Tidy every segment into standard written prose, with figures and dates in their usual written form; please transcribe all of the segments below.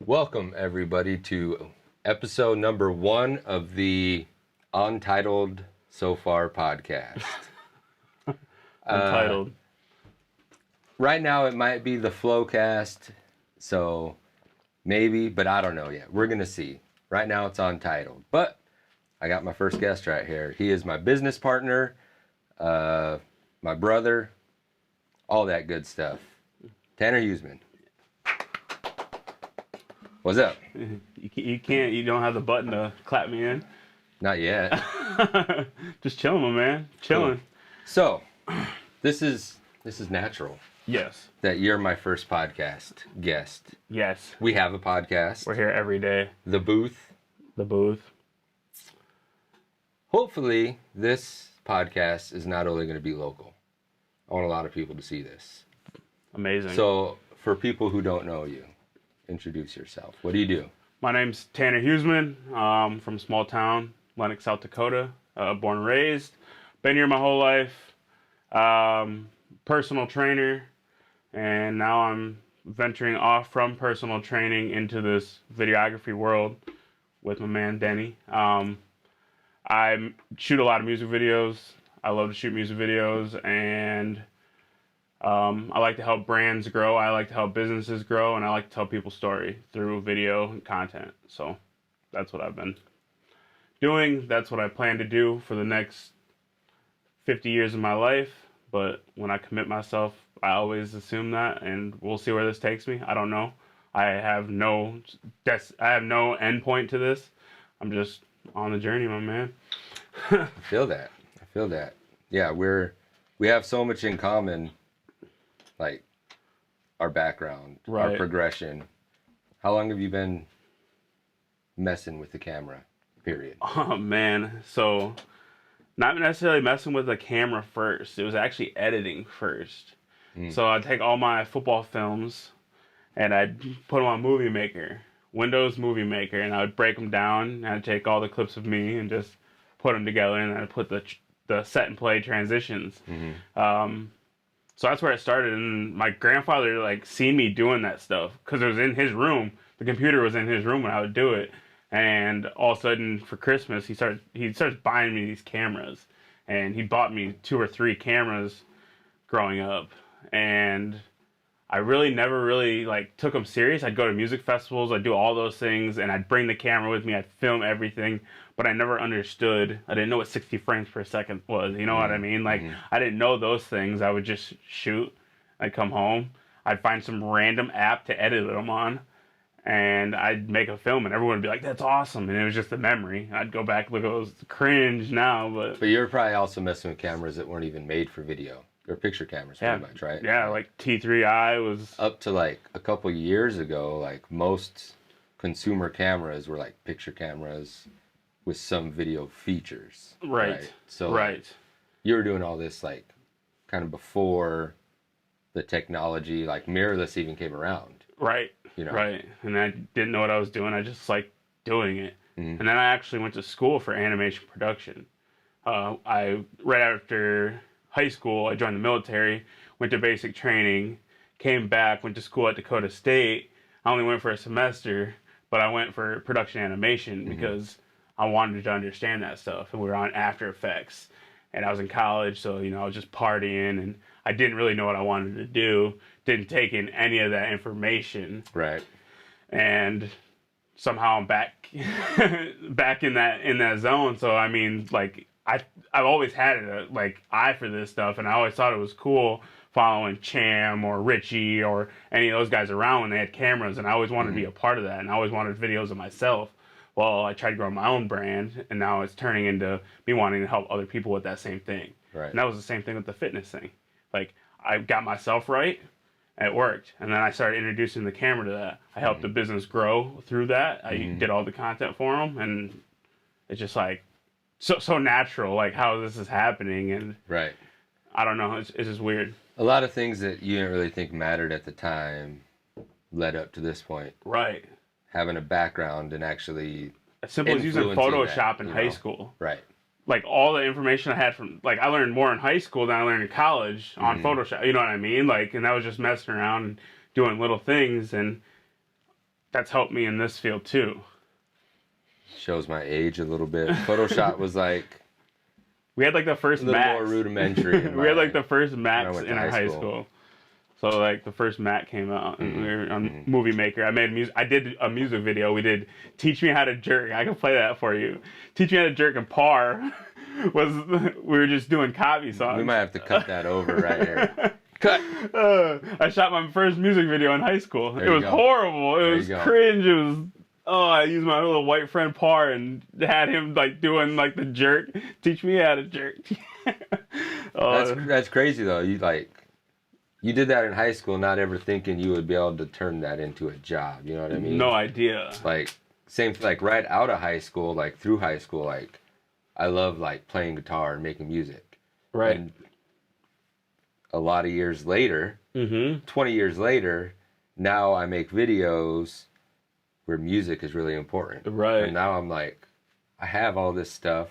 Welcome, everybody, to episode number 1 of the Untitled So Far podcast. Untitled. Right now, it might be the Flowcast, so maybe, but I don't know yet. We're going to see. Right now, it's Untitled. But I got my first guest right here. He is my business partner, my brother, all that good stuff. Tanner Huseman. What's up? You don't have the button to clap me in. Not yet. Just chilling, my man. Chilling. Cool. So, this is natural Yes. that you're my first podcast guest. Yes. We have a podcast, We're here every day. The Booth. The booth. Hopefully, this podcast is not only going to be local. I want a lot of people to see this. Amazing. So, for people who don't know you, introduce yourself. What do you do? My name's Tanner Huseman. From a small town, Lenox, South Dakota. Born and raised. Been here my whole life. Personal trainer. And now I'm venturing off from personal training into this videography world with my man Denny. I shoot a lot of music videos. I love to shoot music videos, and I like to help brands grow. I like to help businesses grow, and I like to tell people's story through video and content. So that's what I've been doing. That's what I plan to do for the next 50 years of my life. But when I commit myself, I always assume that, and we'll see where this takes me. I don't know. I have no end point to this. I'm just on the journey, my man. I feel that. Yeah, we have so much in common, like our background, Right. our progression. How long have you been messing with the camera, period? Oh man, so not necessarily messing with the camera first. It was actually editing first. So I'd take all my football films and I'd put them on Movie Maker, Windows Movie Maker, and I would break them down. And I'd take all the clips of me and just put them together, and I'd put the set and play transitions. So that's where it started. And my grandfather seen me doing that stuff because it was in his room. The computer was in his room when I would do it. And all of a sudden for Christmas, he starts buying me these cameras, and he bought me 2 or 3 cameras growing up. And I never really took them serious. I'd go to music festivals, I'd do all those things, and I'd bring the camera with me, I'd film everything, but I never understood. I didn't know what 60 frames per second was, you know what I mean? I didn't know those things. I would just shoot. I'd come home, I'd find some random app to edit them on, and I'd make a film, and everyone would be like, that's awesome, and it was just a memory. I'd go back, look, it was cringe now, but But you're probably also messing with cameras that weren't even made for video. They're picture cameras, pretty much, right? Yeah, T3i was... Up to a couple years ago, most consumer cameras were picture cameras with some video features. Right. So right. You were doing all this kind of before the technology, mirrorless even came around. Right. Right. And I didn't know what I was doing. I just liked doing it. And then I actually went to school for animation production. Right after high school, I joined the military, went to basic training, came back, went to school at Dakota State. I only went for a semester, but I went for production animation because I wanted to understand that stuff. And we were on After Effects, and I was in college, so I was just partying, and I didn't really know what I wanted to do. Didn't take in any of that information. Right. And somehow I'm back in that zone. So I mean, I've always had a eye for this stuff, and I always thought it was cool following Cham or Richie or any of those guys around when they had cameras, and I always wanted to be a part of that, and I always wanted videos of myself. Well, I tried to grow my own brand, and now it's turning into me wanting to help other people with that same thing. Right. And that was the same thing with the fitness thing. I got myself right, and it worked. And then I started introducing the camera to that. I helped the business grow through that. I did all the content for them, and it's just so natural, how this is happening. And Right. I don't know, it's just weird. A lot of things that you didn't really think mattered at the time led up to this point. Right. Having a background and actually As simple as using influencing Photoshop that, in high school. Right. All the information I had from, I learned more in high school than I learned in college on Photoshop. You know what I mean? And that was just messing around and doing little things. And that's helped me in this field too. Shows my age a little bit. Photoshop was like We had like the first a little Macs. more rudimentary. We had like the first Macs went in to our high high school. school. So like the first Mac came out, and we were on Movie Maker. I made music. I did a music video. We did "Teach Me How to Jerk." I can play that for you. "Teach Me How to Jerk" and "Par" was we were just doing copy songs. We might have to cut that over right here. Cut. I shot my first music video in high school. There It you was go. horrible. It There was you go. cringe. It was. Oh, I used my little white friend Par and had him like doing like the jerk. Teach me how to jerk. That's crazy though. You did that in high school, not ever thinking you would be able to turn that into a job. You know what I mean? No idea. Like same like right out of high school, like through high school, like I love like playing guitar and making music. Right. And a lot of years later, 20 years later, now I make videos where music is really important. Right. And now I'm like, I have all this stuff.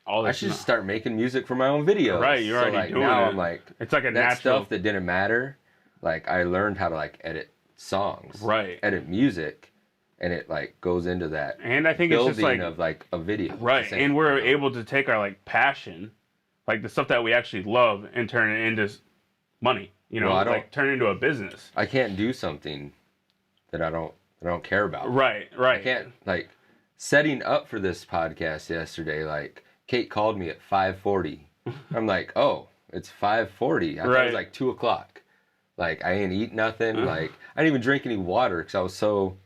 All I this should just start making music for my own videos. Right, you're already like, doing now it. I'm like, It's like a that natural. stuff that didn't matter. Like I learned how to like edit songs, Right. edit music, and it like goes into that And I think it's building just like of like a video. right, Same, and we're you know? able to take our like passion, like the stuff that we actually love, and turn it into money. You know, Well, I don't- like turn it into a business. I can't do something that I don't care about. Right. Right. I can't like setting up for this podcast yesterday. Like Kate called me at 5:40. I'm like, oh, it's 5:40. I thought it Right. was like 2:00. Like I ain't eat nothing. Like I didn't even drink any water because I was so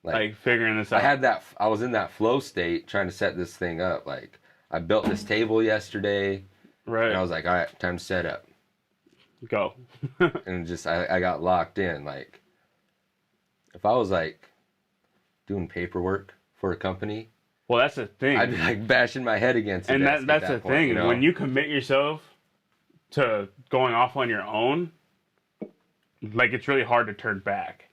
Like figuring this out. I was in that flow state trying to set this thing up. Like I built this table yesterday, right. and I was like, all right, time to set up. Go. And just I got locked in. Like if I was like doing paperwork for a company, Well, that's the thing. I'd be like bashing my head against the And desk at that's the that point, thing. you know? When you commit yourself to going off on your own, like it's really hard to turn back.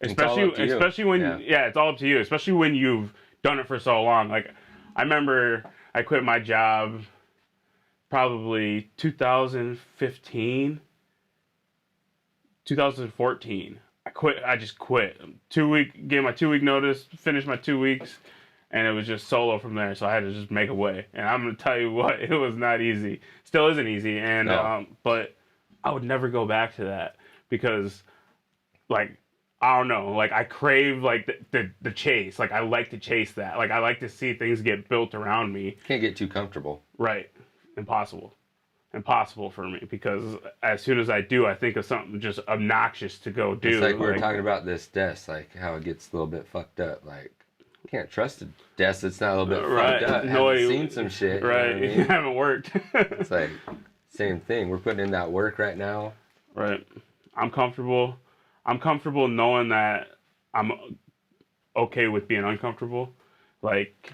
It's all up to you. Especially when Yeah. it's all up to you. Especially when you've done it for so long. Like I remember I quit my job probably 2015, 2014. I just quit. Gave my 2 week notice, finished my 2 weeks, and it was just solo from there. So I had to just make a way. And I'm gonna tell you what, it was not easy. Still isn't easy. And No. but I would never go back to that because, like, I don't know. Like I crave like the chase. Like I like to chase that. Like I like to see things get built around me. Can't get too comfortable. Right. Impossible for me because as soon as I do, I think of something just obnoxious to go do. It's like we were talking about this desk, like how it gets a little bit fucked up. Like can't trust a desk that's not a little bit Right. fucked up. No, Haven't seen some shit. You know Right. what I mean? Haven't worked. It's like same thing. We're putting in that work right now. Right. I'm comfortable knowing that I'm okay with being uncomfortable. Like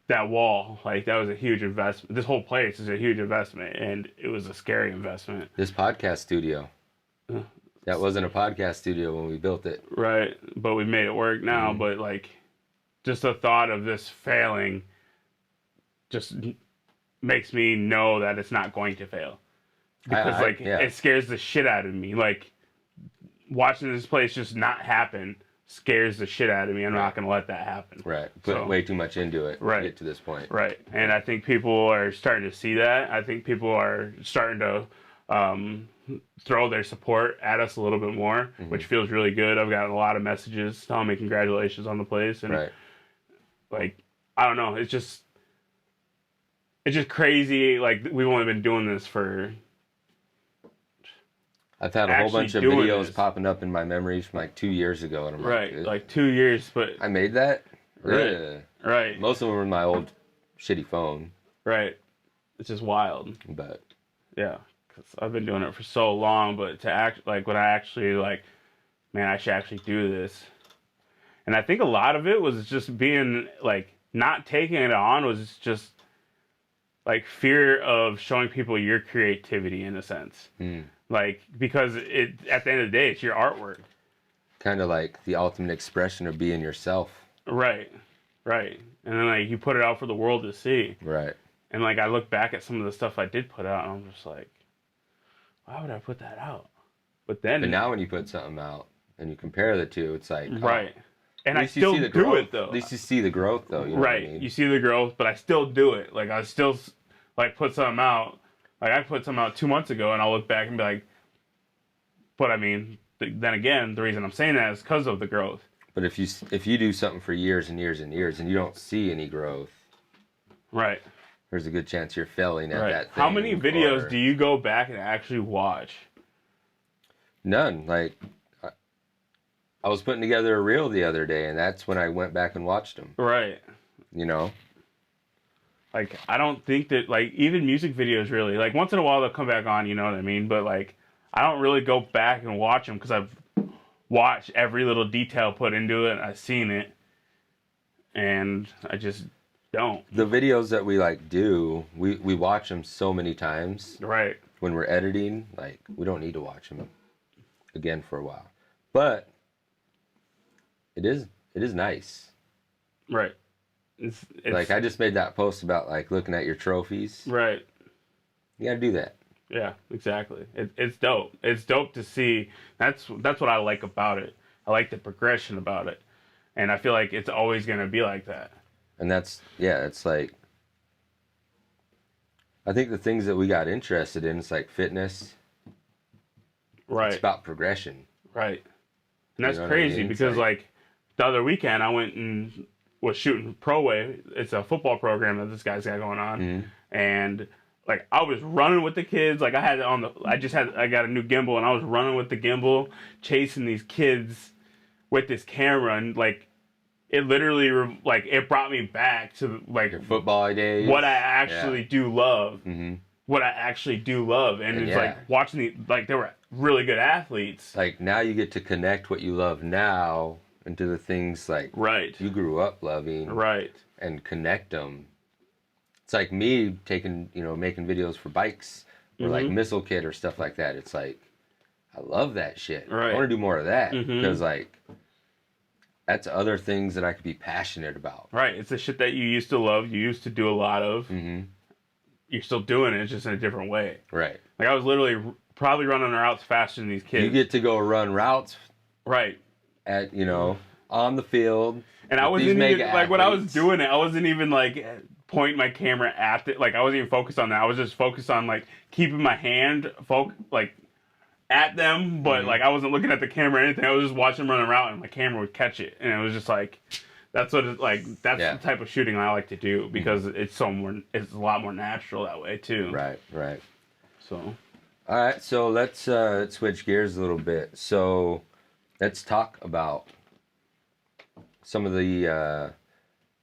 that wall, like that was a huge investment. This whole place is a huge investment, and it was a scary investment. This podcast studio. That wasn't a podcast studio when we built it. Right. But we made it work now. But like, just the thought of this failing just makes me know that it's not going to fail. Because it scares the shit out of me. Like watching this place just not happen scares the shit out of me. I'm not going to let that happen. Right. Put way too much into it Right. to get to this point. Right. And I think people are starting to see that. I think people are starting to throw their support at us a little bit more, which feels really good. I've gotten a lot of messages telling me congratulations on the place. And Right. like, I don't know. It's just crazy. Like we've only been doing this for I've had a whole bunch of actually doing videos this. popping up in my memories from like 2 years ago, and I'm right, like, like 2 years, but I made that. Right. Ugh. right, Most of them were my old shitty phone, right. It's just wild. but Yeah, because I've been doing it for so long, but to act like when I actually like, man, I should actually do this. And I think a lot of it was just being like not taking it on was just like fear of showing people your creativity in a sense. Like because it at the end of the day, it's your artwork. kind of like the ultimate expression of being yourself. Right, right. And then like you put it out for the world to see. Right. And like I look back at some of the stuff I did put out, and I'm just like, why would I put that out? But then But now when you put something out and you compare the two, it's like, Right. And at I least you still see the do growth. it though. At least you see the growth though. You know Right. what I mean? You see the growth, but I still do it. Like I still like put something out. Like I put something out 2 months ago, and I'll look back and be like, but I mean, then again, the reason I'm saying that is because of the growth. But if you do something for years and years and years and you don't see any growth, Right. there's a good chance you're failing at Right. that thing. How many videos or- do you go back and actually watch? None. Like, I was putting together a reel the other day, and that's when I went back and watched them. Right. You know? Like, I don't think that, like, even music videos really, like, once in a while they'll come back on, you know what I mean? But, like, I don't really go back and watch them because I've watched every little detail put into it, and I've seen it, and I just don't. The videos that we, like, do, we watch them so many times. Right. When we're editing, like, we don't need to watch them again for a while. But it is nice. Right. It's like, I just made that post about, like, looking at your trophies. Right. You gotta do that. Yeah, exactly. It's dope. It's dope to see. That's what I like about it. I like the progression about it. And I feel like it's always going to be like that. And it's like, I think the things that we got interested in, it's like fitness. Right. It's about progression. Right. And that's You know what I crazy mean? because, like, the other weekend I went and was shooting Pro Way. It's a football program that this guy's got going on. Mm-hmm. And, like, I was running with the kids. Like, I got a new gimbal, and I was running with the gimbal, chasing these kids with this camera. And, like, it literally, like, it brought me back to, like, Your football days. what I actually do love. Mm-hmm. What I actually do love. And it's yeah. like watching they were really good athletes. Like, now you get to connect what you love now into the things, like, Right. you grew up loving. Right. And connect them. It's like me making videos for bikes or like Missile Kit or stuff like that. It's like, I love that shit. Right. I want to do more of that because, like, that's other things that I could be passionate about. Right. It's the shit that you used to love. You used to do a lot of. Mm-hmm. You're still doing it. It's just in a different way. Right. Like, I was literally probably running routes faster than these kids. You get to go run routes right at, on the field. And I wasn't even, like, when I was doing it, I wasn't even, like, pointing my camera at it. Like, I wasn't even focused on that. I was just focused on, like, keeping my hand, at them. But, like, I wasn't looking at the camera or anything. I was just watching them run around, and my camera would catch it. And it was just, like, that's what, the type of shooting I like to do. Because it's a lot more natural that way, too. Right. So. All right, so let's switch gears a little bit. So let's talk about some of the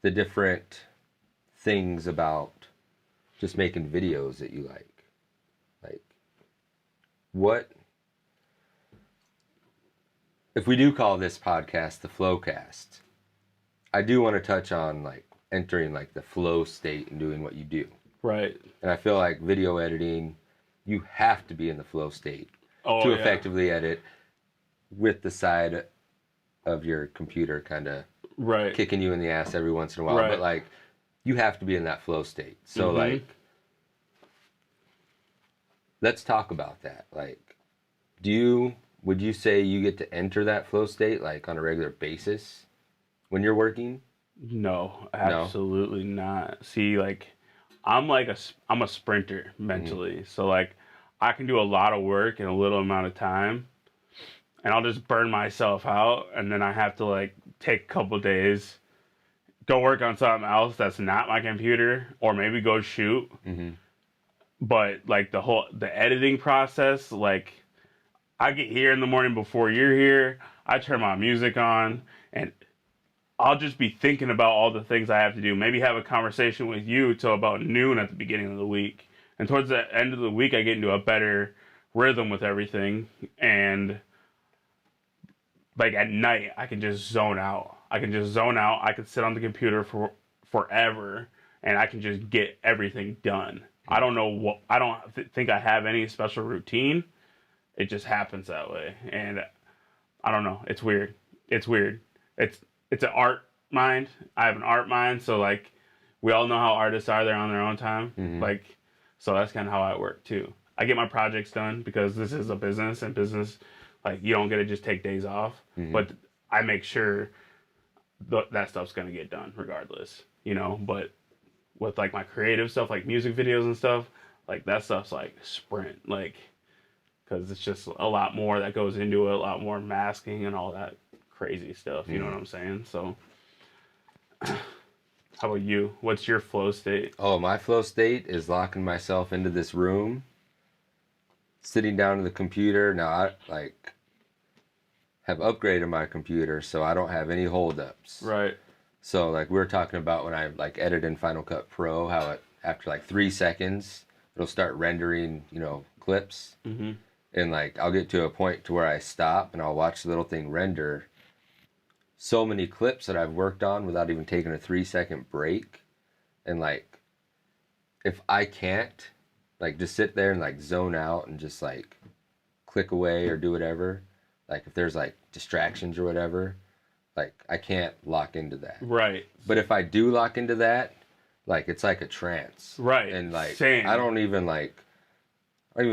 different things about just making videos that you like. Like, what if we do call this podcast the Flowcast? I do want to touch on, like, entering, like, the flow state and doing what you do. Right. And I feel like video editing, you have to be in the flow state to effectively edit with the side of your computer kind of kicking you in the ass every once in a while. Right. But, like, you have to be in that flow state. So, like, let's talk about that. Like, would you say you get to enter that flow state, like, on a regular basis when you're working? No, absolutely not. See, like, I'm a sprinter mentally. So, like, I can do a lot of work in a little amount of time, and I'll just burn myself out, and then I have to, like, take a couple days, go work on something else that's not my computer, or maybe go shoot. But, like, the editing process, like, I get here in the morning before you're here, I turn my music on, and I'll just be thinking about all the things I have to do. Maybe have a conversation with you till about noon at the beginning of the week. And towards the end of the week, I get into a better rhythm with everything. And, like, at night, I can just zone out. I can sit on the computer for forever, and I can just get everything done. I don't think I have any special routine. It just happens that way. And I don't know. It's weird. It's an art mind. I have an art mind. So, like, we all know how artists are. They're on their own time. Like, so that's kind of how I work too. I get my projects done because this is a business, and business, Like, you don't get to just take days off, but I make sure that stuff's gonna get done regardless, you know. But with like my creative stuff, like music videos and stuff, like that stuff's like sprint, like, because it's just a lot more that goes into it, a lot more masking and all that crazy stuff. You know what I'm saying? So, how about you? What's your flow state? Oh, my flow state is locking myself into this room, sitting down to the computer. Now I like have upgraded my computer, so I don't have any holdups. Right. So like we were talking about when I like edit in Final Cut Pro, how it after like 3 seconds it'll start rendering, you know, clips, and like I'll get to a point to where I stop and I'll watch the little thing render. So many clips that I've worked on without even taking a 3-second break, and like if I can't like just sit there and like zone out and just like click away or do whatever, like if there's like distractions or whatever, like I can't lock into that. Right. But if I do lock into that, like it's like a trance. Right. And like Same. I don't even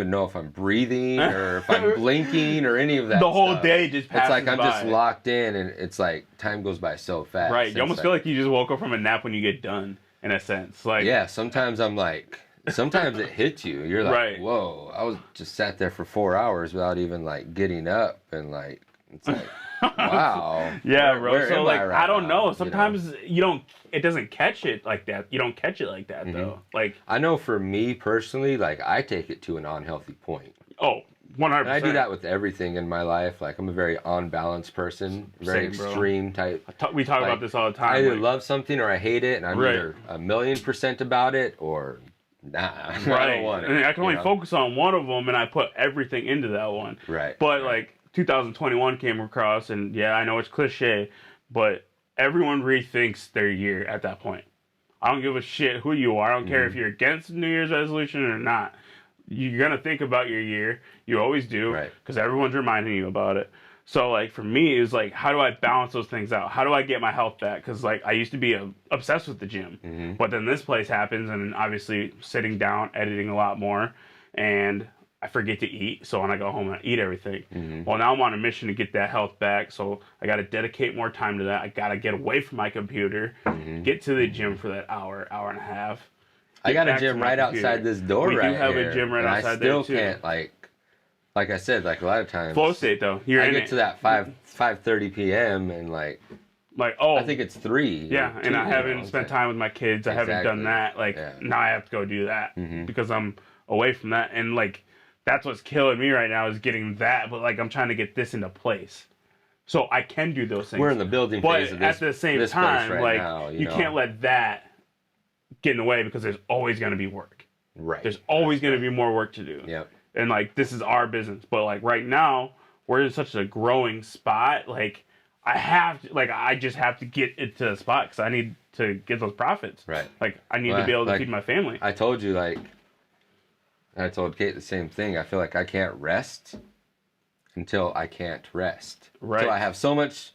know if I'm breathing or if I'm blinking or any of that. The whole stuff. day just passes It's like I'm by. just locked in, and it's like time goes by so fast. Right. It's You almost feel like you just woke up from a nap when you get done, in a sense. Like, yeah. Sometimes it hits you. You're like, Right. whoa! I was just sat there for 4 hours without even like getting up, and like it's like, wow. Yeah, bro. Where So am like right I don't now, know. Sometimes you don't. It doesn't catch it like that. You don't catch it like that though. Like, I know for me personally, like I take it to an unhealthy point. oh, 100%. And I do that with everything in my life. Like I'm a very unbalanced person, very Same, bro. extreme type. We talk Like, about this all the I time. either like, love something or I hate it, and I'm Right. either 1,000,000% about it or nah. I right. don't want it. And I can only you know? focus on one of them, and I put everything into that one. Right. But like 2021 came across, and yeah, I know it's cliche, but everyone rethinks their year at that point. I don't give a shit who you are. I don't care if you're against New Year's resolution or not. You're gonna think about your year. You always do, Right. because everyone's reminding you about it. So like for me, it's like, how do I balance those things out? How do I get my health back? Because like I used to be obsessed with the gym, but then this place happens, and obviously sitting down, editing a lot more, and I forget to eat. So when I go home, I eat everything. Well, now I'm on a mission to get that health back. So I got to dedicate more time to that. I got to get away from my computer, get to the gym for that hour, hour and a half. I got a back to gym my right computer. outside this door We right do have here, a gym right and outside I still there, too. can't like I said, like a lot of times Flow state though. You're I in get it. to that 5:30 p.m. and like Like, oh, I think it's 3. yeah, or and 2, I you haven't know, spent it's time with my kids. I haven't done Exactly. that. Like, Yeah. now I have to go do that because I'm away from that. And like, that's what's killing me right now is getting that. But like, I'm trying to get this into place, so I can do those things. We're in the building but phase of this. at the same this place time, right like, now, you know? can't let that get in the way because there's always going to be work. Right. There's always going to be more work to do. Yep. And like, this is our business. But like right now, we're in such a growing spot. Like, I just have to get it to a spot because I need to get those profits. Right. Like, I need Well, to be able to like, feed my family. I told you, like, I told Kate the same thing. I feel like I can't rest until I can't rest. Right. So I have so much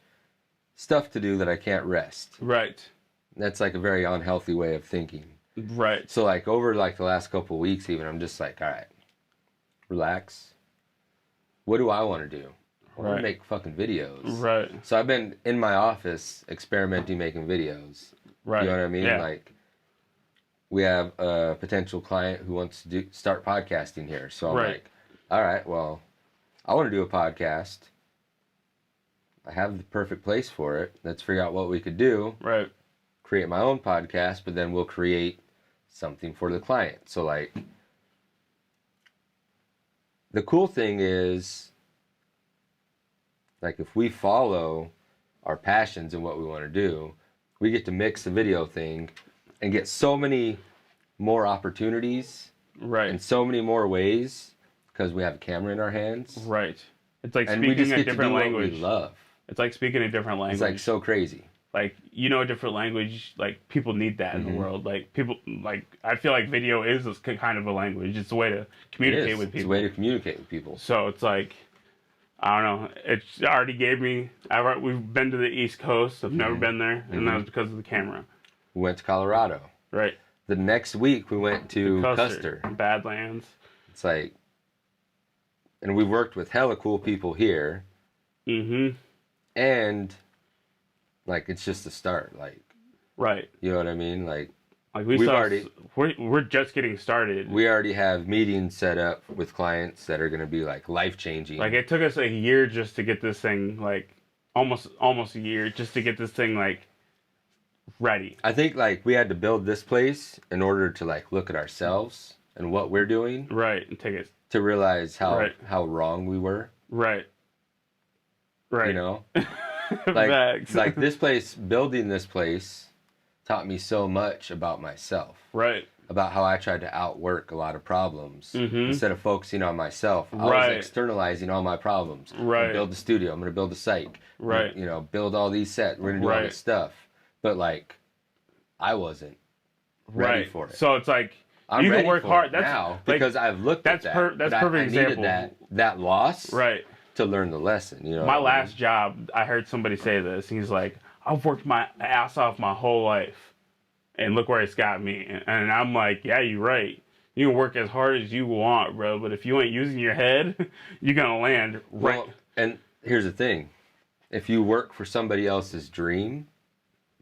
stuff to do that I can't rest. Right. That's like a very unhealthy way of thinking. Right. So like over like the last couple of weeks even, I'm just like, all right, relax. What do I want to do? I want Right. to make fucking videos. Right. So I've been in my office experimenting making videos. Right. You know what I mean? Yeah. Like, we have a potential client who wants to start podcasting here. So I'm Right. like, all right, well, I want to do a podcast. I have the perfect place for it. Let's figure out what we could do. Right. Create my own podcast, but then we'll create something for the client. So, like, the cool thing is, like, if we follow our passions and what we want to do, we get to mix the video thing and get so many more opportunities Right. in so many more ways because we have a camera in our hands. Right. It's like And we speaking just a get to do different what language. we love. It's like speaking a different language. It's like so crazy. Like, you know, a different language. Like, people need that in the world. Like, people, like, I feel like video is a kind of a language. It's a way to It communicate is. with It's a people. way to communicate with people. So it's like, I don't know. It's already gave me. We've been to the East Coast. I've never been there, and that was because of the camera. We went to Colorado. Right. The next week we went to Custer. Badlands. It's like and we've worked with hella cool people here, Mm-hmm. and like it's just the start. Like, Right. you know what I mean? Like We've already we're just getting started. we already have meetings set up with clients that are going to be like life changing. Like it took us a year just to get this thing like almost a year just to get this thing like ready. I think like we had to build this place in order to like look at ourselves and what we're doing, Right. And take it. to realize Right. how wrong we were. Right. Right. You know, Facts. like this place, building this place, taught me so much about myself. Right. About how I tried to outwork a lot of problems Mhm. instead of focusing on myself. I Right. was externalizing all my problems. I'm Right. gonna build the studio. I'm gonna build the site. Right. You know, build all these sets. We're gonna do all Right. this stuff. But like, I wasn't ready Right. for it. So it's like I'm you ready can work for hard. it That's now like, because I've looked that's at that. that's but perfect I needed example. that loss Right. to learn the lesson. You know, My what I mean? last job, I heard somebody say this. He's like, I've worked my ass off my whole life, and look where it's got me. And I'm like, yeah, you're right. You can work as hard as you want, bro, but if you ain't using your head, you're gonna land right. Well, and here's the thing: if you work for somebody else's dream,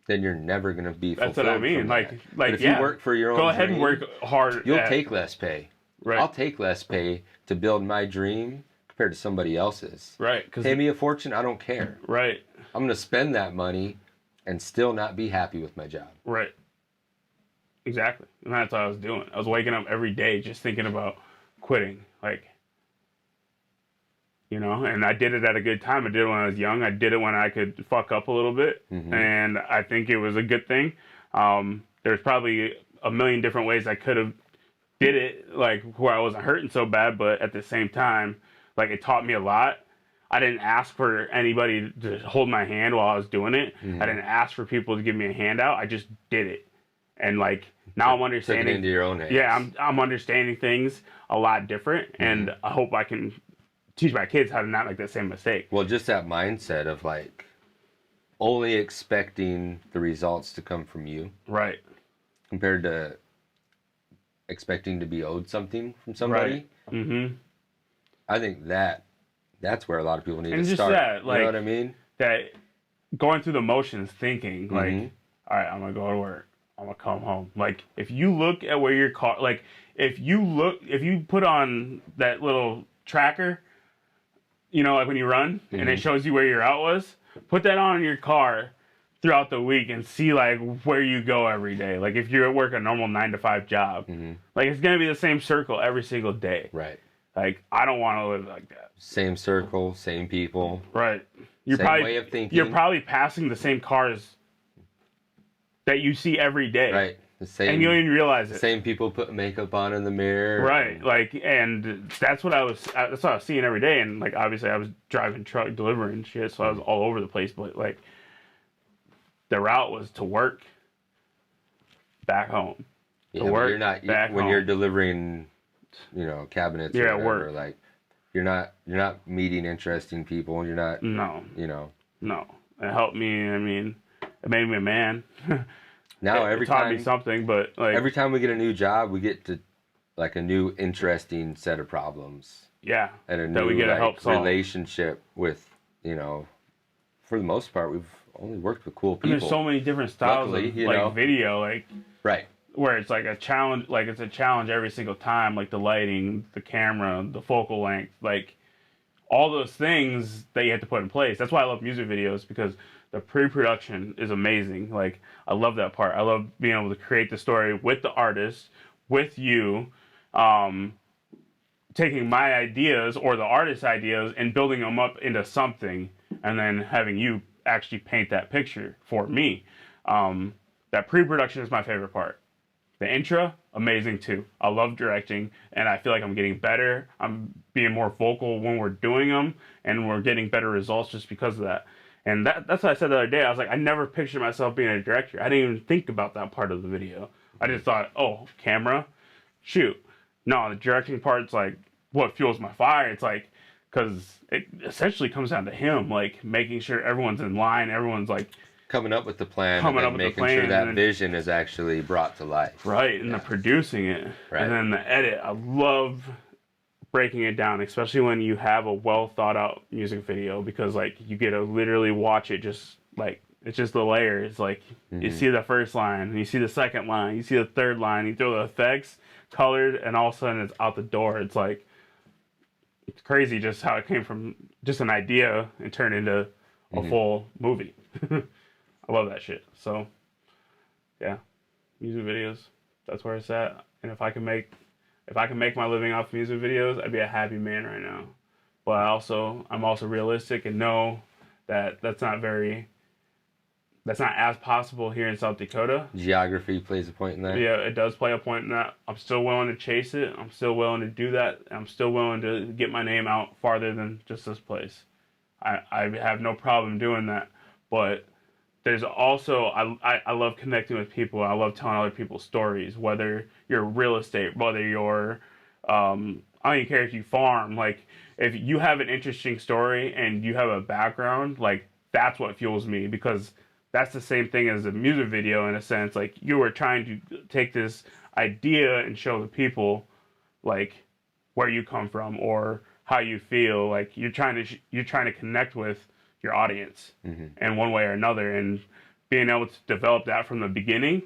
then you're never gonna be fulfilled. That's what I mean. from Like, that. like But if yeah, you work for your own go ahead and dream, work hard. you'll at- take less pay. right, I'll take less pay to build my dream compared to somebody else's. right, because Pay me a fortune, I don't care. right, I'm gonna spend that money and still not be happy with my job. right, exactly. And that's what I was doing. I was waking up every day just thinking about quitting, like. You know, and I did it at a good time. I did it when I was young. I did it when I could fuck up a little bit, and I think it was a good thing. There's probably a million different ways I could have did it, like where I wasn't hurting so bad, but at the same time, like it taught me a lot. I didn't ask for anybody to hold my hand while I was doing it. I didn't ask for people to give me a handout. I just did it, and like now I'm Took it understanding. into your own hands. Yeah, I'm understanding things a lot different, and I hope I can teach my kids how to not make that same mistake. Well, just that mindset of like only expecting the results to come from you Right. compared to expecting to be owed something from somebody. Right. Mm-hmm. I think that's where a lot of people need And to just start. that, You like- know what I mean? That going through the motions, thinking like, Mhm. all right, I'm gonna go to work. I'm gonna come home. Like if you look at where your car, like if you put on that little tracker, you know, like when you run and it shows you where your route was, put that on in your car throughout the week and see like where you go every day. Like if you're at work a normal 9 to 5 job, like it's gonna be the same circle every single day. Right. Like I don't want to live like that. Same circle, same people. Right. You're Same probably way of thinking. you're probably passing the same cars that you see every day. Right. The same. And you don't even realize it. Same people put makeup on in the mirror. Right. Like, and that's what I was seeing every day. And like, obviously I was driving truck, delivering shit. So I was all over the place, but like the route was to work, back home. Yeah, To but work, you're not back when home. you're delivering, you know, cabinets. You're or at whatever, work. Like you're not meeting interesting people. You're not. No, You know. no. It helped me. I mean, it made me a man. Now it every taught time me something, but like, every time we get a new job, we get to like a new interesting set of problems yeah, and a that new we get to like, help solve. relationship with, you know, for the most part, we've only worked with cool And people. there's so many different styles Luckily, of you like know. video, like Right. where it's like a challenge, like it's a challenge every single time, like the lighting, the camera, the focal length, like all those things that you have to put in place. That's why I love music videos, because the pre-production is amazing. Like I love that part. I love being able to create the story with the artist, with you, taking my ideas or the artist's ideas and building them up into something, and then having you actually paint that picture for me. That pre-production is my favorite part. The intro, amazing too. I love directing, and I feel like I'm getting better. I'm being more vocal when we're doing them, and we're getting better results just because of that. And that's what I said the other day. I was like, I never pictured myself being a director. I didn't even think about that part of the video. I just thought, oh, camera, shoot. No, the directing part's like what fuels my fire. It's like, because it essentially comes down to him, like making sure everyone's in line, everyone's like, Coming up with the plan Coming and up then with the making sure plan that and then- vision is actually brought to life. right, and the producing it, Right. and then the edit. I love breaking it down, especially when you have a well thought out music video, because like you get to literally watch it just like it's just the layers. Like you see the first line, you see the second line, you see the third line, you throw the effects, colored, and all of a sudden it's out the door. It's like it's crazy just how it came from just an idea and turned into a full movie. I love that shit. So yeah, music videos, that's where it's at. And if I can make my living off music videos, I'd be a happy man right now. But I'm also realistic and know that that's not as possible here in South Dakota. Geography plays a point in that. Yeah, it does play a point in that. I'm still willing to chase it. I'm still willing to do that. I'm still willing to get my name out farther than just this place. I have no problem doing that. But there's also, I love connecting with people. I love telling other people's stories, whether you're real estate, whether you're, I don't even care if you farm. Like, if you have an interesting story and you have a background, like, that's what fuels me, because that's the same thing as a music video in a sense. Like, you were trying to take this idea and show the people, like, where you come from or how you feel. Like, you're trying to connect with your audience in one way or another, and being able to develop that from the beginning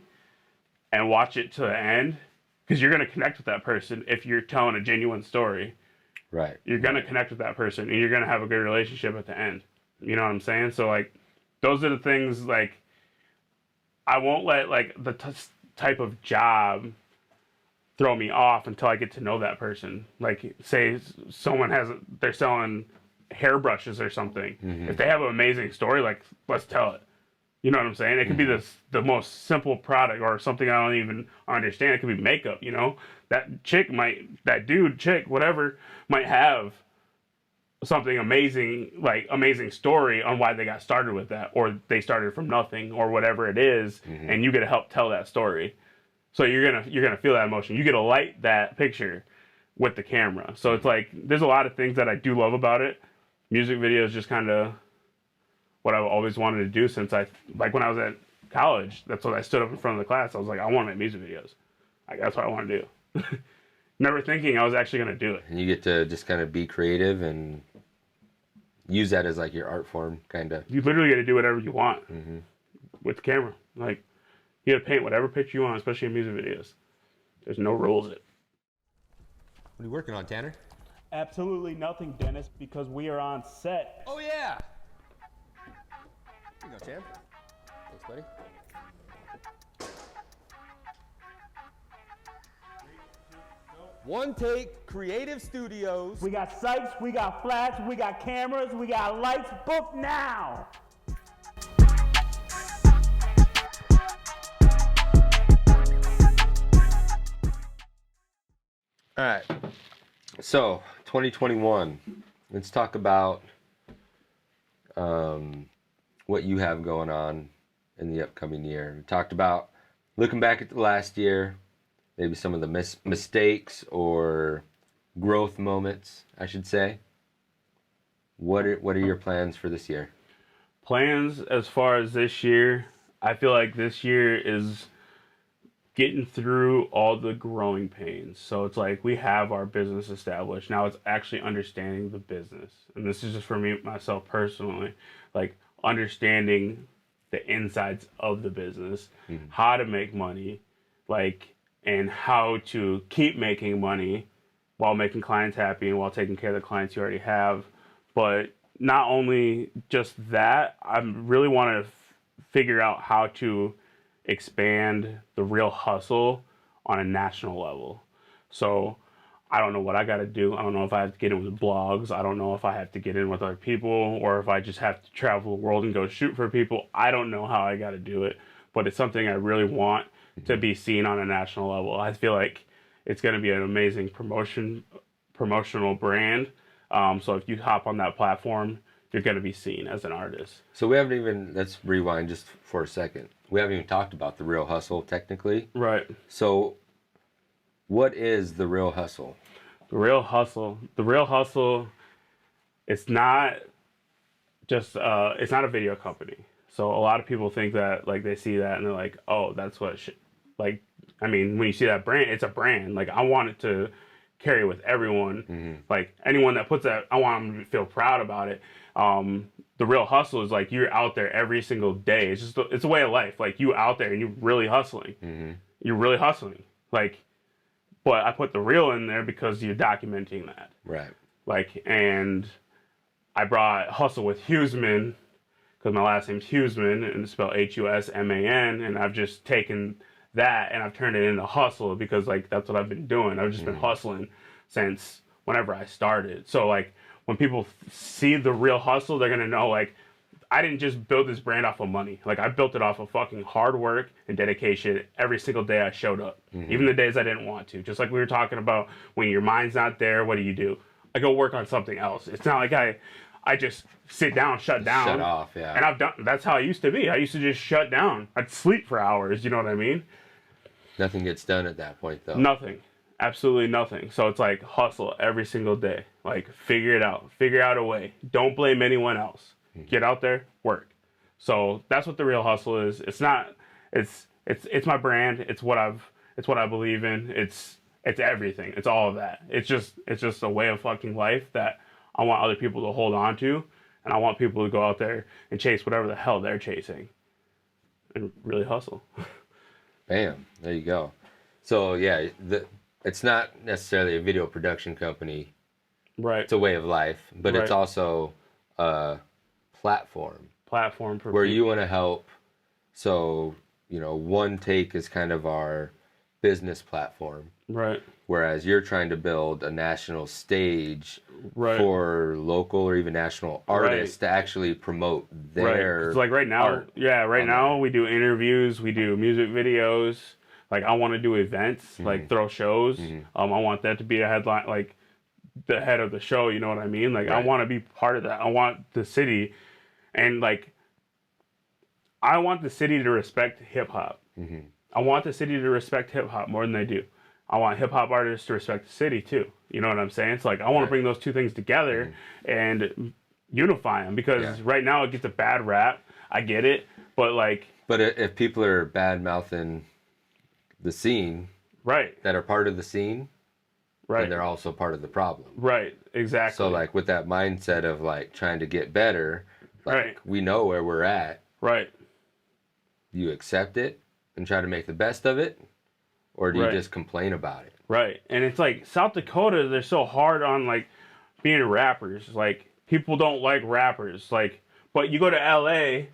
and watch it to the end, because you're going to connect with that person if you're telling a genuine story. Right. You're going to connect with that person and you're going to have a good relationship at the end. You know what I'm saying? So like, those are the things, like, I won't let like the type of job throw me off until I get to know that person. Like, say they're selling hairbrushes or something. If they have an amazing story, like, let's tell it. You know what I'm saying? It could be the most simple product or something I don't even understand. It could be makeup, you know? That chick, whatever, might have something amazing, like amazing story on why they got started with that, or they started from nothing, or whatever it is, and you get to help tell that story. So you're gonna feel that emotion. You get to light that picture with the camera. So it's like, there's a lot of things that I do love about it. Music video is just kind of what I've always wanted to do since when I was at college. That's what I stood up in front of the class. I was like, I want to make music videos. Like, that's what I want to do. Never thinking I was actually going to do it. And you get to just kind of be creative and use that as like your art form, kind of. You literally get to do whatever you want with the camera. Like, you get to paint whatever picture you want, especially in music videos. There's no rules. What are you working on, Tanner? Absolutely nothing, Dennis, because we are on set. Oh, yeah. Here you go, Tam. Thanks, buddy. One Take Creative Studios. We got sights, we got flash, we got cameras, we got lights. Book now! All right. So, 2021. Let's talk about what you have going on in the upcoming year. We talked about looking back at the last year, maybe some of the mistakes or growth moments, I should say. What are your plans for this year? Plans as far as this year, I feel like this year is getting through all the growing pains. So it's like, we have our business established. Now it's actually understanding the business. And this is just for me, myself personally, like understanding the insides of the business, how to make money, like, and how to keep making money while making clients happy and while taking care of the clients you already have. But not only just that, I really want to figure out how to expand the Real Hustle on a national level. So I don't know what I got to do. I don't know if I have to get in with blogs. I don't know if I have to get in with other people, or if I just have to travel the world and go shoot for people. I don't know how I got to do it, but it's something I really want to be seen on a national level. I feel like it's going to be an amazing promotional brand. So if you hop on that platform, you're going to be seen as an artist. So we haven't even, let's rewind just for a second. We haven't even talked about the Real Hustle technically. Right. So what is the Real Hustle? The Real Hustle, it's not just, it's not a video company. So a lot of people think that, like, they see that and they're like, oh, that's what, like, I mean, when you see that brand, it's a brand. Like, I want it to carry with everyone. Mm-hmm. Like anyone that puts that, I want them to feel proud about it. The real hustle is like you're out there every single day. It's just it's a way of life. Like you out there and you're really hustling. Mm-hmm. You're really hustling. Like, but I put the real in there because you're documenting that. Right. Like, and I brought hustle with Huseman because my last name's Huseman and it's spelled Husman, and I've just taken that and I've turned it into hustle because like that's what I've been doing. I've just been hustling since whenever I started. So like when people see the real hustle, they're gonna know like I didn't just build this brand off of money. Like I built it off of fucking hard work and dedication every single day I showed up. Even the days I didn't want to. Just like we were talking about when your mind's not there, what do? I go work on something else. It's not like I just sit down, shut down. Shut off, yeah. And that's how I used to be. I used to just shut down. I'd sleep for hours, you know what I mean? Nothing gets done at that point, though. Nothing. Absolutely nothing. So it's like hustle every single day. Like figure it out. Figure out a way. Don't blame anyone else. Get out there, work. So that's what the real hustle is. It's not it's my brand. It's what I believe in. It's everything. It's all of that. It's just a way of fucking life that I want other people to hold on to, and I want people to go out there and chase whatever the hell they're chasing and really hustle. Bam. There you go. So, yeah, it's not necessarily a video production company. Right. It's a way of life, but it's Right. also a platform For where people. you want to help. So, One Take is kind of our business platform, Right. whereas you're trying to build a national stage Right. for local or even national artists to actually promote their. Right. 'Cause, like right now, art right on now we do interviews, we do music videos. Like I want to do events, like throw shows. I want that to be a headline, like the head of the show. You know what I mean? Like I Right. want to be part of that. I want the city, and like I want the city to respect hip hop. I want the city to respect hip hop more than they do. I want hip hop artists to respect the city too. You know what I'm saying? It's like I want to bring those two things together and unify them because right now it gets a bad rap. I get it, but like But if people are bad mouthing the scene right, that are part of the scene, right, then they're also part of the problem. right, exactly. So like with that mindset of like trying to get better, like Right. we know where we're at. right, Do you accept it and try to make the best of it? Or do you Right. just complain about it? right, and it's like South Dakota, they're so hard on like being rappers. Like people don't like rappers. Like, but you go to LA.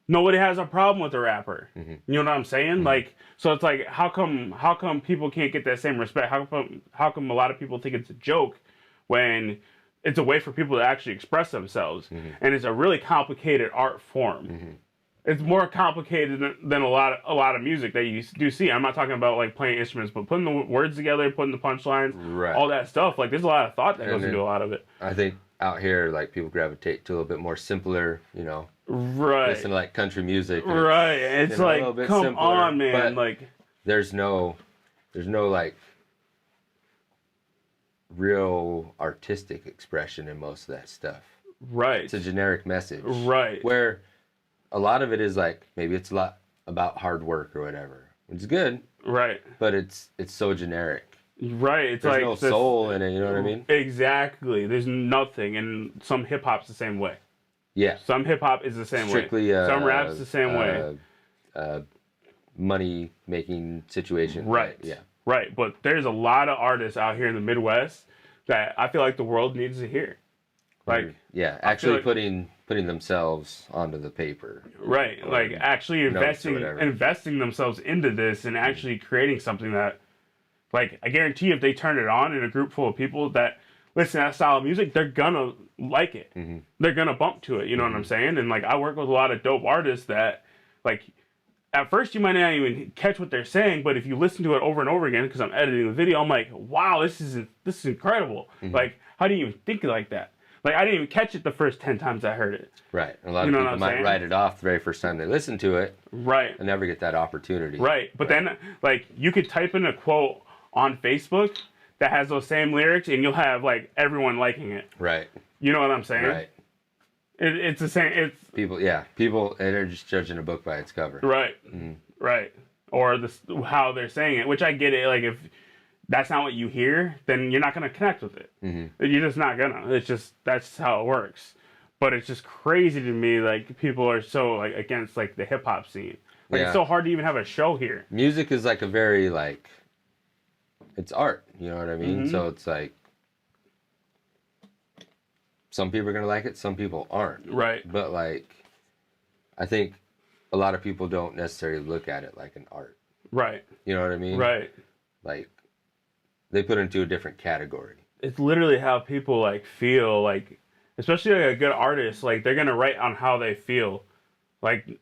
Nobody has a problem with a rapper. You know what I'm saying? Like, so it's like, how come people can't get that same respect? How come a lot of people think it's a joke when it's a way for people to actually express themselves? And it's a really complicated art form. It's more complicated than a lot of music that you do see. I'm not talking about like playing instruments, but putting the words together, putting the punchlines, Right. all that stuff. Like, there's a lot of thought that And goes then- into a lot of it. I think out here, like people gravitate to a little bit more simpler, Right. listen to like country music. and Right. It's a little like, bit come simpler, on, man. but Like, There's no like real artistic expression in most of that stuff. right. It's a generic message. Right. Where a lot of it is like maybe it's a lot about hard work or whatever. It's good, Right. but it's so generic. Right. It's There's like no this- soul in it, you know what I mean? Exactly. There's nothing, and some hip hop's the same way. Yeah. Some hip hop is the same Strictly way. Some rap's the same way. Money making situation. Right. Yeah. Right. But there's a lot of artists out here in the Midwest that I feel like the world needs to hear. Like, Yeah. Actually like- putting themselves onto the paper. right. Like actually notes or whatever. investing themselves into this and actually creating something that, like, I guarantee if they turn it on in a group full of people that listen to that style of music, they're gonna like it. They're gonna bump to it. You know what I'm saying? And like, I work with a lot of dope artists that, like, at first you might not even catch what they're saying, but if you listen to it over and over again, because I'm editing the video, I'm like, wow, this is incredible. Like, how do you even think like that? Like, I didn't even catch it the first 10 times I heard it. Right. A lot You of know what people I'm might saying? write it off the very first time they listen to it Right. and never get that opportunity. Right. But then, like, you could type in a quote on Facebook that has those same lyrics, and you'll have, like, everyone liking it. Right. You know what I'm saying? Right. It's the same. It's People, they're just judging a book by its cover. right. Right. Or how they're saying it, which I get it. Like, if that's not what you hear, then you're not gonna connect with it. You're just not gonna. It's just that's how it works. But it's just crazy to me, like people are so like against like the hip hop scene. Like Yeah. it's so hard to even have a show here. Music is like a very like, it's art. You know what I mean? So it's like, some people are gonna like it, some people aren't. Right. But like, I think a lot of people don't necessarily look at it like an art. Right. You know what I mean? Right. Like, they put it into a different category. It's literally how people like feel, like especially like a good artist, like they're gonna write on how they feel. Like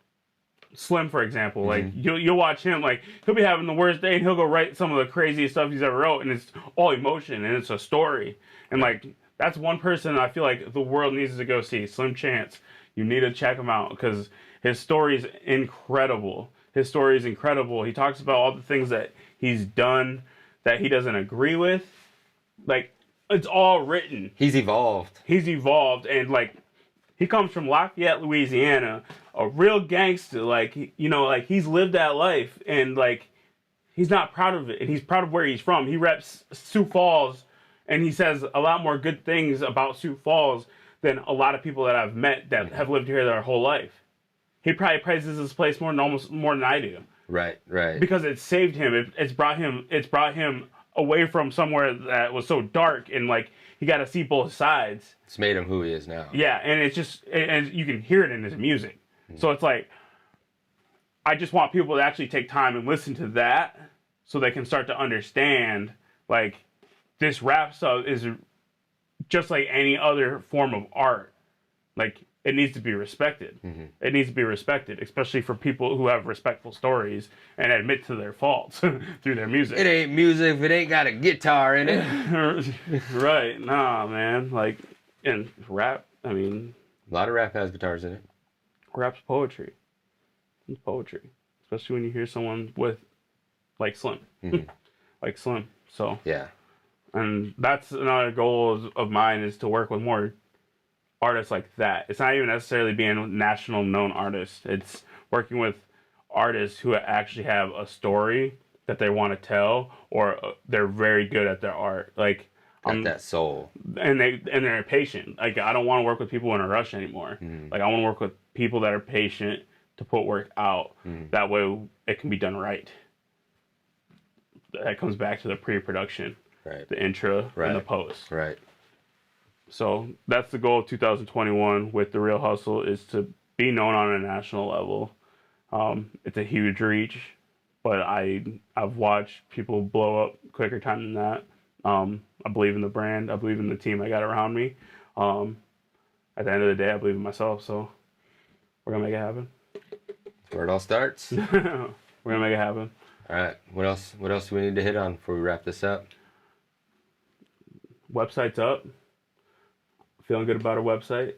Slim, for example, like you'll watch him, like he'll be having the worst day and he'll go write some of the craziest stuff he's ever wrote, and it's all emotion and it's a story. And like that's one person I feel like the world needs to go see. Slim Chance. You need to check him out because his story is incredible. His story is incredible. He talks about all the things that he's done that he doesn't agree with. Like, it's all written. He's evolved. He's evolved, and like, he comes from Lafayette, Louisiana, a real gangster. Like, you know, like he's lived that life, and like, he's not proud of it, and he's proud of where he's from. He reps Sioux Falls, and he says a lot more good things about Sioux Falls than a lot of people that I've met that have lived here their whole life. He probably praises this place more than I do. Right, right. Because it saved him. It's brought him away from somewhere that was so dark, and like he got to see both sides. It's made him who he is now. Yeah, and it's just, and you can hear it in his music. So it's like, I just want people to actually take time and listen to that, so they can start to understand like this rap stuff is just like any other form of art. Like, it needs to be respected. It needs to be respected, especially for people who have respectful stories and admit to their faults through their music. It ain't music if it ain't got a guitar in it. Right. Nah, man. Like, and rap, I mean, A lot of rap has guitars in it. rap's poetry. It's poetry. Especially when you hear someone with, like Slim. Like Slim. So, Yeah. and that's another goal of mine, is to work with more artists like that. It's not even necessarily being a national known artist. It's working with artists who actually have a story that they want to tell, or they're very good at their art. Like, Got that soul. and they're patient. Like, I don't want to work with people in a rush anymore. Like, I want to work with people that are patient to put work out. That way it can be done right. That comes back to the pre-production, Right. the intro, Right. and the post. Right. So that's the goal of 2021 with The Real Hustle, is to be known on a national level. It's a huge reach, but I've watched people blow up quicker time than that. I believe in the brand. I believe in the team I got around me. At the end of the day, I believe in myself. So we're gonna make it happen. That's where it all starts. We're gonna make it happen. All right. What else? What else do we need to hit on before we wrap this up? Website's up. Feeling good about our website.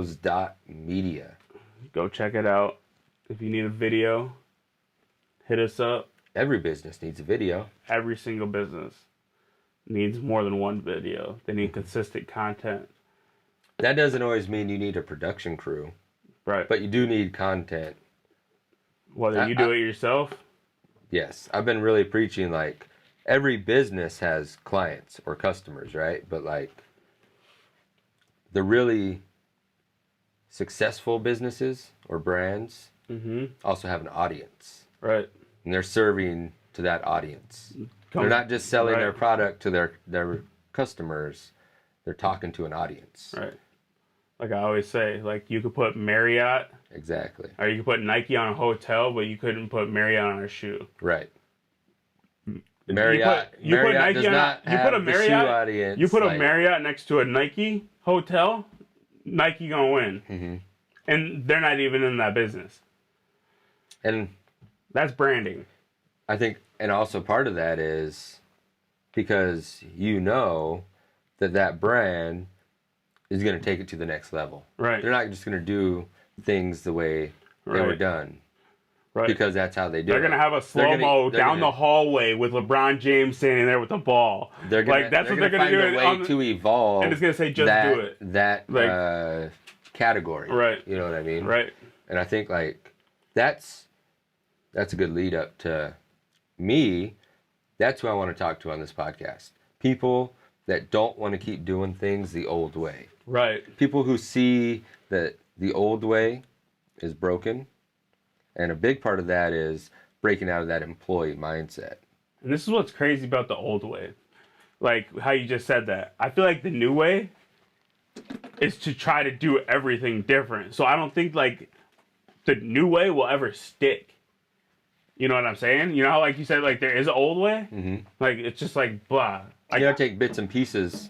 www.onetakecreativestudios.media. Go check it out. If you need a video, hit us up. Every business needs a video. Every single business needs more than one video. They need consistent content. That doesn't always mean you need a production crew, Right. but you do need content. Whether you do it yourself. Yes. I've been really preaching, like, every business has clients or customers, right? But like, the really successful businesses or brands also have an audience, Right. and they're serving to that audience. Come- They're not just selling right. their product to their customers. They're talking to an audience. Right. Like I always say, like you could put Marriott Exactly. or you could put Nike on a hotel, but you couldn't put Marriott on a shoe. Right. Marriott. You put Marriott Nike does on not you put a have the shoe Marriott. audience. You put a like- Marriott next to a Nike hotel, Nike gonna win, and they're not even in that business. And That's branding. I think, and also part of that is because you know that brand is going to take it to the next level. Right. They're not just going to do things the way they were Right. done Right. because that's how they do They're it. gonna have a They're slow mo they're down gonna- the hallway with LeBron James standing there with the ball. They're gonna, like that's they're what they're gonna find do. a way to evolve. and it's gonna say just that, do it. That Like- category. Right. You know what I mean? Right. And I think like that's that's a good lead up to me. That's who I want to talk to on this podcast. People that don't want to keep doing things the old way. Right. People who see that the old way is broken. And a big part of that is breaking out of that employee mindset. And this is what's crazy about the old way. Like how you just said that. I feel like the new way is to try to do everything different. So I don't think like the new way will ever stick. You know what I'm saying? You know how like you said like there is an old way? Mm-hmm. Like it's just like blah. Like, You gotta take bits and pieces.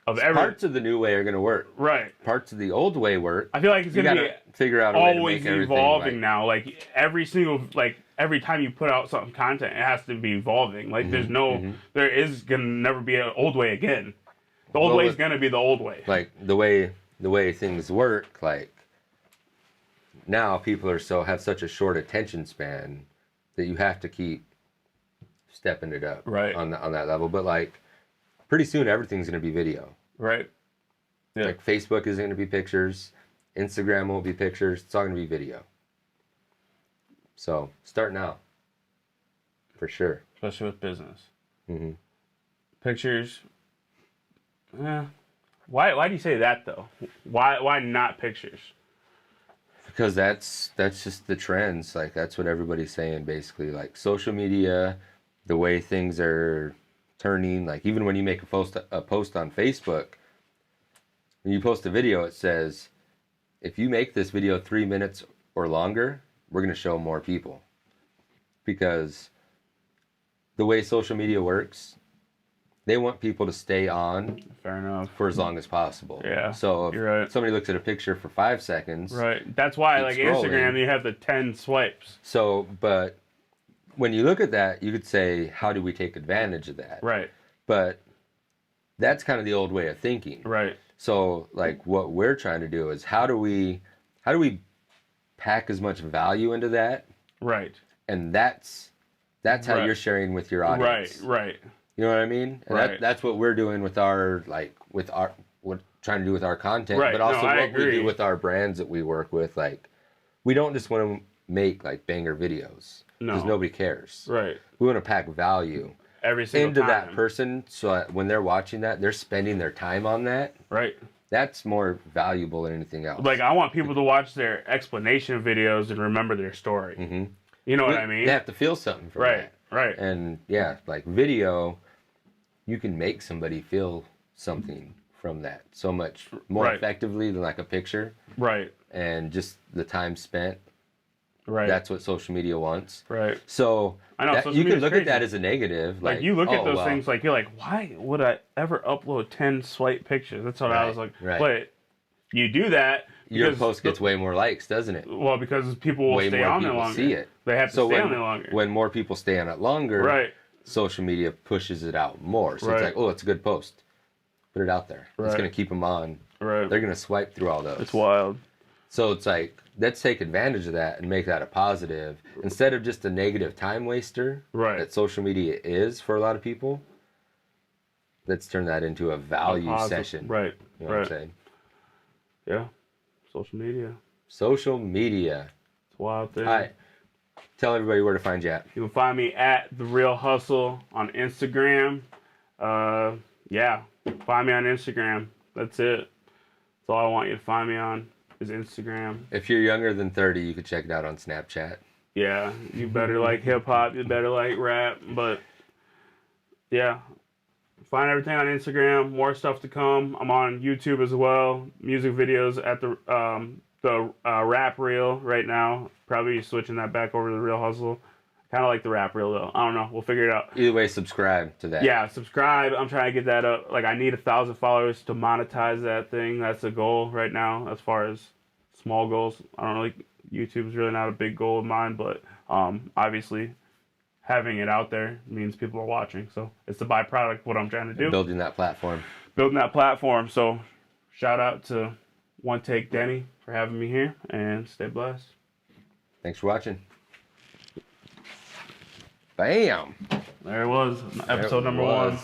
of every Parts of the new way are gonna work. right. Parts of the old way work. I feel like it's You gonna gotta be figure out a way to always make everything evolving like, now. Like every time you put out something content, it has to be evolving. Like there's no, there is gonna never be an old way again. The old Well, way is gonna be the old way. like the way things work. Like now, people have such a short attention span that you have to keep stepping it up Right. on that level. But like pretty soon, everything's gonna be video. Right. Yeah. Like Facebook is gonna be pictures, Instagram won't be pictures. It's all gonna be video. So start now, for sure. Especially with business. Hmm. Pictures. Why do you say that though? Why not pictures? Because that's just the trends. Like that's what everybody's saying basically. Like social media, the way things are turning. Like even when you make a post on Facebook, when you post a video, it says, if you make this video 3 minutes or longer, we're gonna show more people. Because the way social media works, they want people to stay on Fair enough. for as long as possible. Yeah, So if you're right. somebody looks at a picture for 5 seconds, Right. That's why like Keep scrolling. Instagram you have the 10 swipes. so, but when you look at that, you could say, how do we take advantage of that? Right. But that's kind of the old way of thinking. Right. So, like, what we're trying to do is how do we pack as much value into that, Right. and that's how Right. you're sharing with your audience. Right. You know what I mean? And Right. that's what we're doing with our what trying to do with our content, Right. but No, also I what we agree. do with our brands that we work with. Like, we don't just want to make like banger videos because No. nobody cares. Right. We want to pack value Every single into time. that person, so that when they're watching that, they're spending their time on that. Right. That's more valuable than anything else. Like I want people to watch their explanation videos and remember their story. Mm-hmm. You know what I mean? They have to feel something from Right. that. Right. And yeah, like video, you can make somebody feel something from that so much more Right. effectively than like a picture. Right. And just the time spent. Right. That's what social media wants. right. So I know, that- social you can media's look crazy. at that as a negative. Like you look at oh, those well, things, like you're like, why would I ever upload 10 swipe pictures? That's what I Right, was like. right. But you do that. Your because post gets way more likes, doesn't it? well because people will Way stay more on there people longer. see it. They have to So stay on there longer. when more people stay on it longer, right. social media pushes it out more. So Right. it's like, oh, it's a good post. Put it out there. It's Right. going to keep them on. Right. They're going to swipe through all those. It's wild. So it's like, let's take advantage of that and make that a positive instead of just a negative time waster Right. that social media is for a lot of people. Let's turn that into a value Positive- session. Right. You know what right. I'm saying? Yeah. Social media. Social media. It's a wild thing. All right. Tell everybody where to find you at. You can find me at The Real Hustle on Instagram. Yeah, find me on Instagram. That's it. That's all I want you to find me on is Instagram. If you're younger than 30, you could check it out on Snapchat. Yeah, you better like hip hop. You better like rap. But yeah, find everything on Instagram. More stuff to come. I'm on YouTube as well. Music videos at the rap reel right now. Probably switching that back over to The Real Hustle. Kind of like the rap reel though. I don't know. We'll figure it out. Either way, subscribe to that. Yeah, subscribe. I'm trying to get that up. Like, I need 1,000 followers to monetize that thing. That's a goal right now as far as small goals. I don't know, like, YouTube's really not a big goal of mine, but obviously having it out there means people are watching. So it's the byproduct of what I'm trying to do. Building that platform. Building that platform. So shout out to One Take Denny for having me here, and stay blessed. Thanks for watching. Bam! There it was, episode number 1.